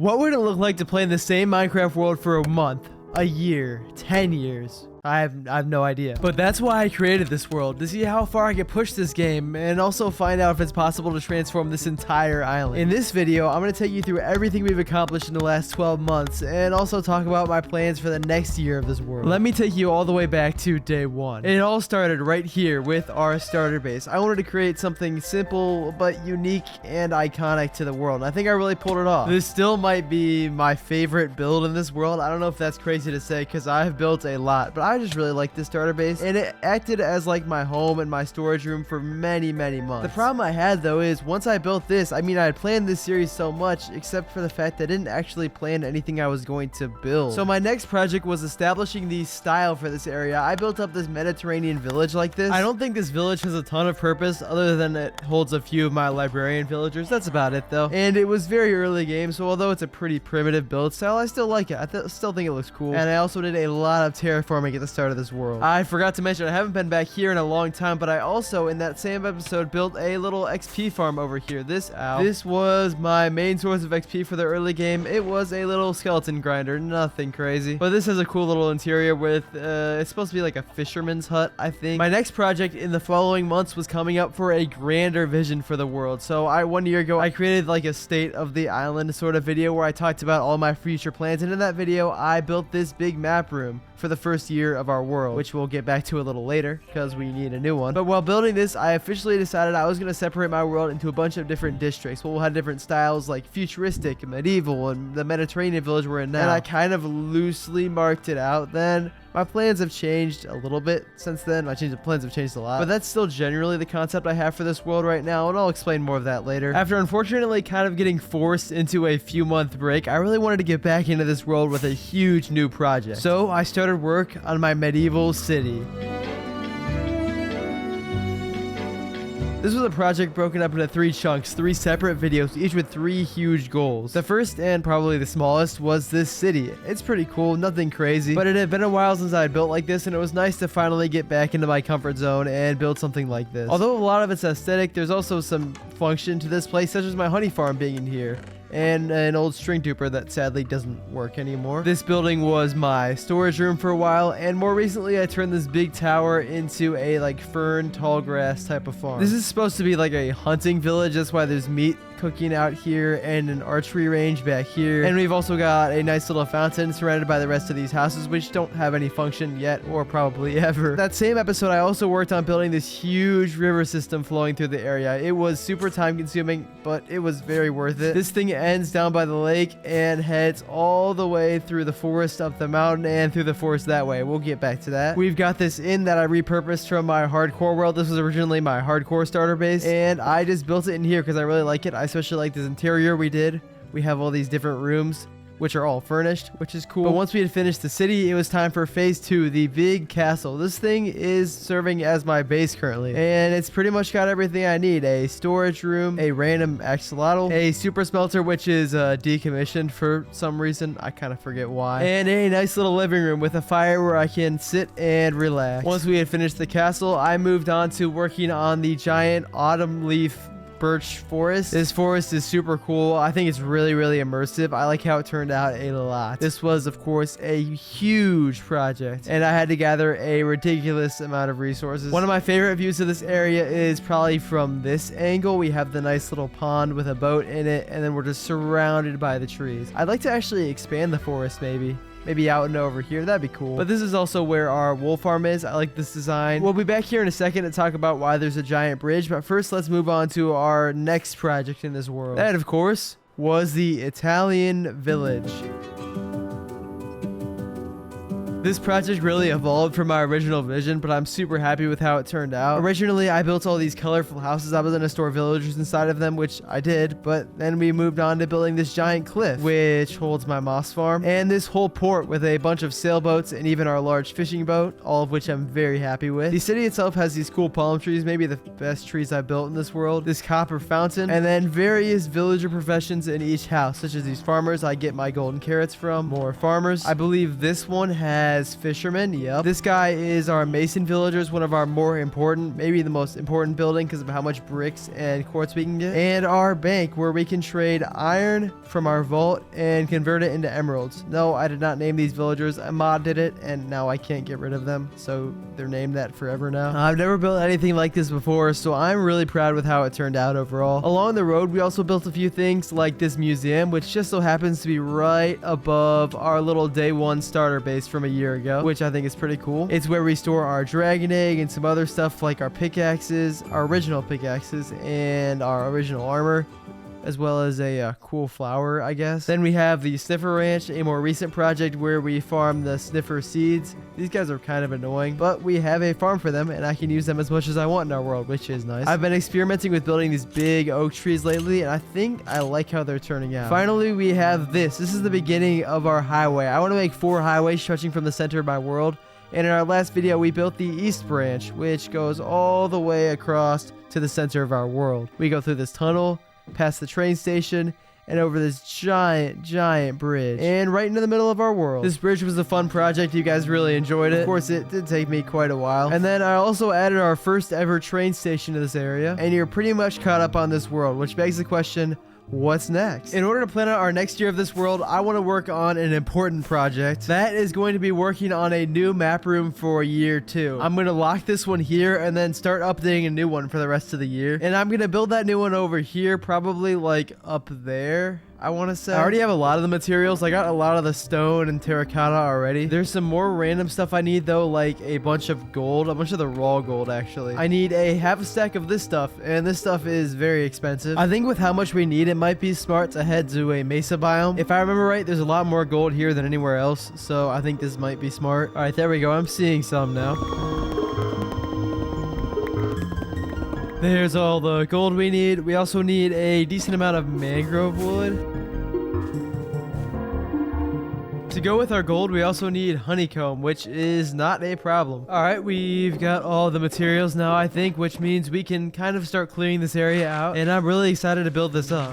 What would it look like to play in the same Minecraft world for a month, a year, 10 years? I have no idea. But that's why I created this world, to see how far I can push this game and also find out if it's possible to transform this entire island. In this video, I'm going to take you through everything we've accomplished in the last 12 months and also talk about my plans for the next year of this world. Let me take you all the way back to day one. It all started right here with our starter base. I wanted to create something simple but unique and iconic to the world. I think I really pulled it off. This still might be my favorite build in this world. I don't know if that's crazy to say because I've built a lot, but I just really like this starter base, and it acted as like my home and my storage room for many months. The problem I had though is once I built this, I mean, I had planned this series so much, except for the fact that I didn't actually plan anything I was going to build. So my next project was establishing the style for this area. I built up this Mediterranean village like this. I don't think this village has a ton of purpose other than it holds a few of my librarian villagers. That's about it though. And it was very early game, so although it's a pretty primitive build style, I still like it. I still think it looks cool. And I also did a lot of terraforming at the start of this world. I forgot to mention I haven't been back here in a long time, but I also in that same episode built a little XP farm over here. This was my main source of XP for the early game. It was a little skeleton grinder, nothing crazy, but this has a cool little interior with it's supposed to be like a fisherman's hut, I think. My next project in the following months was coming up for a grander vision for the world. So 1 year ago I created like a state of the island sort of video where I talked about all my future plans, and in that video I built this big map room for the first year of our world, which we'll get back to a little later because we need a new one. But while building this, I officially decided I was going to separate my world into a bunch of different districts. We'll have different styles like futuristic, medieval, and the Mediterranean village we're in now. And I kind of loosely marked it out then. My plans have changed a little bit since then. The plans have changed a lot, but that's still generally the concept I have for this world right now, and I'll explain more of that later. After unfortunately kind of getting forced into a few-month break, I really wanted to get back into this world with a huge new project. So I started work on my medieval city. This was a project broken up into 3 chunks, 3 separate videos, each with 3 huge goals. The first and probably the smallest was this city. It's pretty cool, nothing crazy, but it had been a while since I had built like this, and it was nice to finally get back into my comfort zone and build something like this. Although a lot of it's aesthetic, there's also some function to this place, such as my honey farm being in here, and an old string duper that sadly doesn't work anymore. This building was my storage room for a while, and more recently I turned this big tower into a like fern, tall grass type of farm. This is supposed to be like a hunting village, that's why there's meat cooking out here and an archery range back here, and we've also got a nice little fountain surrounded by the rest of these houses, which don't have any function yet or probably ever. That same episode I also worked on building this huge river system flowing through the area. It was super time consuming, but it was very worth it. This thing ends down by the lake and heads all the way through the forest, up the mountain, and through the forest that way. We'll get back to that. We've got this inn that I repurposed from my hardcore world. This was originally my hardcore starter base, and I just built it in here because I really like it. I especially like this interior we did. We have all these different rooms which are all furnished, which is cool. But once we had finished the city, it was time for phase 2, the big castle. This thing is serving as my base currently, and it's pretty much got everything I need. A storage room, a random axolotl, a super smelter, which is decommissioned for some reason. I kind of forget why. And a nice little living room with a fire where I can sit and relax. Once we had finished the castle, I moved on to working on the giant autumn leaf birch forest. This forest is super cool. I think it's really immersive. I like how it turned out a lot. This was of course a huge project, and I had to gather a ridiculous amount of resources. One of my favorite views of this area is probably from this angle. We have the nice little pond with a boat in it, and then we're just surrounded by the trees. I'd like to actually expand the forest maybe out and over here. That'd be cool. But this is also where our wool farm is. I like this design. We'll be back here in a second to talk about why there's a giant bridge, but first let's move on to our next project in this world. That, of course, was the Italian village. This project really evolved from my original vision, but I'm super happy with how it turned out. Originally, I built all these colorful houses. I was going to store villagers inside of them, which I did, but then we moved on to building this giant cliff, which holds my moss farm, and this whole port with a bunch of sailboats and even our large fishing boat, all of which I'm very happy with. The city itself has these cool palm trees, maybe the best trees I've built in this world, this copper fountain, and then various villager professions in each house, such as these farmers I get my golden carrots from, more farmers. I believe this one has as fishermen. Yep. This guy is our mason villagers, one of our more important, maybe the most important building because of how much bricks and quartz we can get. And our bank, where we can trade iron from our vault and convert it into emeralds. No, I did not name these villagers. A mod did it, and now I can't get rid of them, so they're named that forever now. I've never built anything like this before, so I'm really proud with how it turned out overall. Along the road, we also built a few things like this museum, which just so happens to be right above our little day one starter base from a year ago, which I think is pretty cool. It's where we store our dragon egg and some other stuff like our pickaxes, our original pickaxes, and our original armor, as well as a cool flower, I guess. Then we have the Sniffer Ranch, a more recent project where we farm the Sniffer seeds. These guys are kind of annoying, but we have a farm for them, and I can use them as much as I want in our world, which is nice. I've been experimenting with building these big oak trees lately, and I think I like how they're turning out. Finally, we have this. This is the beginning of our highway. I want to make 4 highways stretching from the center of my world. And in our last video, we built the East Branch, which goes all the way across to the center of our world. We go through this tunnel, past the train station, and over this giant bridge, and right into the middle of our world. This bridge was a fun project. You guys really enjoyed it. Of course, it did take me quite a while. And then I also added our first ever train station to this area, and you're pretty much caught up on this world, which begs the question, what's next? In order to plan out our next year of this world, I want to work on an important project. That is going to be working on a new map room for year 2. I'm going to lock this one here and then start updating a new one for the rest of the year. And I'm going to build that new one over here, probably like up there, I want to say. I already have a lot of the materials. I got a lot of the stone and terracotta already. There's some more random stuff I need though, like a bunch of gold, a bunch of the raw gold actually. I need a half a stack of this stuff, and this stuff is very expensive. I think with how much we need, it might be smart to head to a mesa biome. If I remember right, there's a lot more gold here than anywhere else, so I think this might be smart. All right, there we go. I'm seeing some now. There's all the gold we need. We also need a decent amount of mangrove wood. To go with our gold, we also need honeycomb, which is not a problem. All right, we've got all the materials now, I think, which means we can kind of start clearing this area out, and I'm really excited to build this up.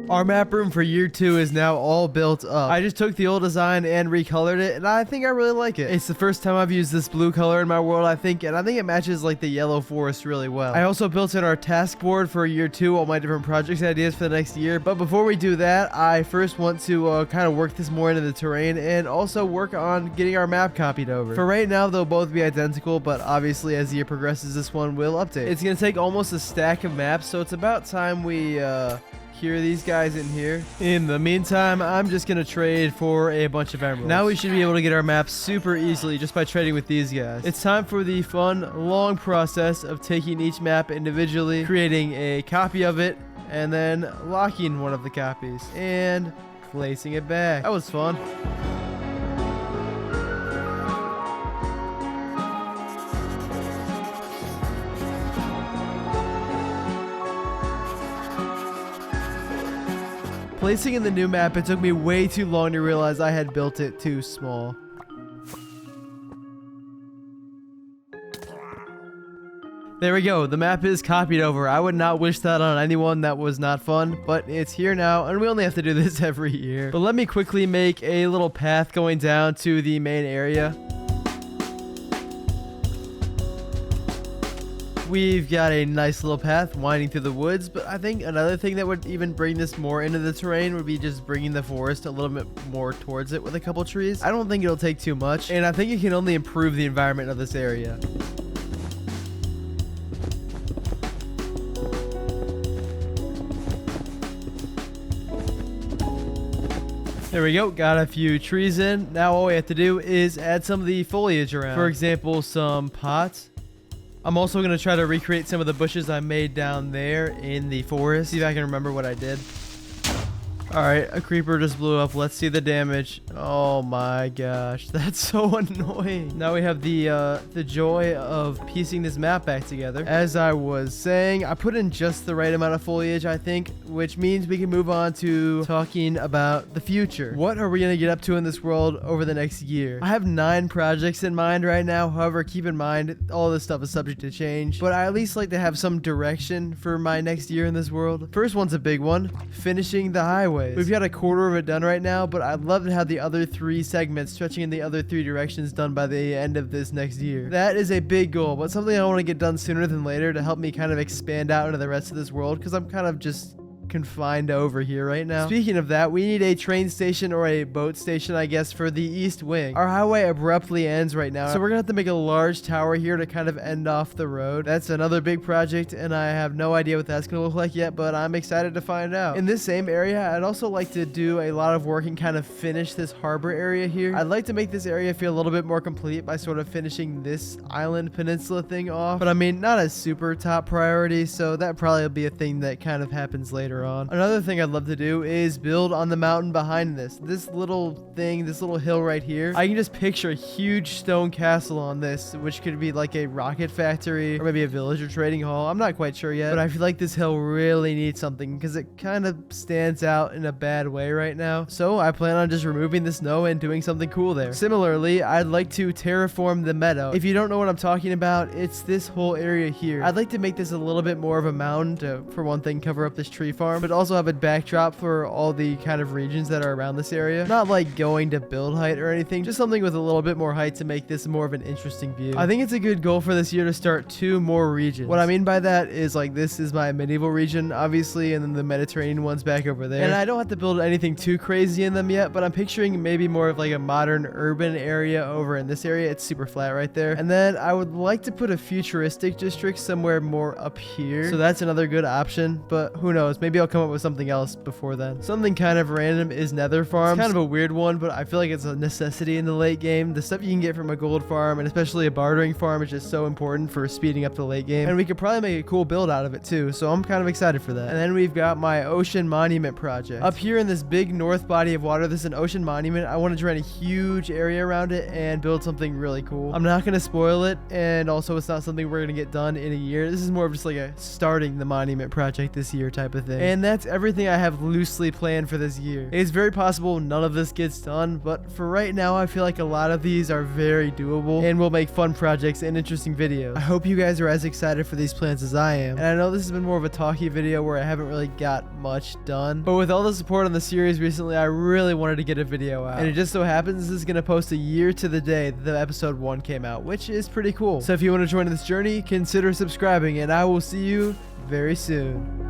Our map room for year 2 is now all built up. I just took the old design and recolored it, and I think I really like it. It's the first time I've used this blue color in my world, I think, and I think it matches like the yellow forest really well. I also built in our task board for year 2, all my different projects ideas for the next year. But before we do that, I first want to kind of work this more into the terrain and also work on getting our map copied over. For right now, they'll both be identical, but obviously as the year progresses, this one will update. It's going to take almost a stack of maps, so it's about time we cure these guys in here. In the meantime, I'm just gonna trade for a bunch of emeralds. Now we should be able to get our maps super easily just by trading with these guys. It's time for the fun, long process of taking each map individually, creating a copy of it, and then locking one of the copies and placing it back. That was fun. Placing in the new map, it took me way too long to realize I had built it too small. There we go. The map is copied over. I would not wish that on anyone. That was not fun, but it's here now, and we only have to do this every year. But let me quickly make a little path going down to the main area. We've got a nice little path winding through the woods, but I think another thing that would even bring this more into the terrain would be just bringing the forest a little bit more towards it with a couple trees. I don't think it'll take too much, and I think it can only improve the environment of this area. There we go, got a few trees in. Now all we have to do is add some of the foliage around. For example, some pots I'm also going to try to recreate some of the bushes I made down there in the forest. See if I can remember what I did. Alright, a creeper just blew up. Let's see the damage. Oh my gosh, that's so annoying. Now we have the joy of piecing this map back together. As I was saying, I put in just the right amount of foliage, I think, which means we can move on to talking about the future. What are we going to get up to in this world over the next year? I have 9 projects in mind right now. However, keep in mind, all this stuff is subject to change, but I at least like to have some direction for my next year in this world. First one's a big one, finishing the highway. We've got a quarter of it done right now, but I'd love to have the other 3 segments stretching in the other 3 directions done by the end of this next year. That is a big goal, but something I want to get done sooner than later to help me kind of expand out into the rest of this world, because I'm kind of just confined over here right now. Speaking of that, we need a train station or a boat station, I guess, for the east wing. Our highway abruptly ends right now, so we're gonna have to make a large tower here to kind of end off the road. That's another big project, and I have no idea what that's gonna look like yet, but I'm excited to find out. In this same area, I'd also like to do a lot of work and kind of finish this harbor area here. I'd like to make this area feel a little bit more complete by sort of finishing this island peninsula thing off, but I mean, not a super top priority, so that probably will be a thing that kind of happens later on. Another thing I'd love to do is build on the mountain behind this. This little thing, this little hill right here, I can just picture a huge stone castle on this, which could be like a rocket factory or maybe a villager trading hall. I'm not quite sure yet, but I feel like this hill really needs something because it kind of stands out in a bad way right now. So I plan on just removing the snow and doing something cool there. Similarly, I'd like to terraform the meadow. If you don't know what I'm talking about, it's this whole area here. I'd like to make this a little bit more of a mountain to, for one thing, cover up this tree farm, but also have a backdrop for all the kind of regions that are around this area. Not like going to build height or anything, just something with a little bit more height to make this more of an interesting view. I think it's a good goal for this year to start 2 more regions. What I mean by that is like this is my medieval region, obviously, and then the Mediterranean one's back over there. And I don't have to build anything too crazy in them yet, but I'm picturing maybe more of like a modern urban area over in this area. It's super flat right there. And then I would like to put a futuristic district somewhere more up here. So that's another good option, but who knows? Maybe I'll come up with something else before then. Something kind of random is nether farms. It's kind of a weird one, but I feel like it's a necessity in the late game. The stuff you can get from a gold farm and especially a bartering farm is just so important for speeding up the late game, and we could probably make a cool build out of it too, so I'm kind of excited for that. And then we've got my ocean monument project. Up here in this big north body of water, this is an ocean monument. I want to drain a huge area around it and build something really cool. I'm not going to spoil it, and also it's not something we're going to get done in a year. This is more of just like a starting the monument project this year type of thing. And that's everything I have loosely planned for this year. It's very possible none of this gets done, but for right now I feel like a lot of these are very doable and will make fun projects and interesting videos. I hope you guys are as excited for these plans as I am, and I know this has been more of a talky video where I haven't really got much done, but with all the support on the series recently, I really wanted to get a video out, and it just so happens this is going to post a year to the day that the episode 1 came out, which is pretty cool. So if you want to join this journey, consider subscribing, and I will see you very soon.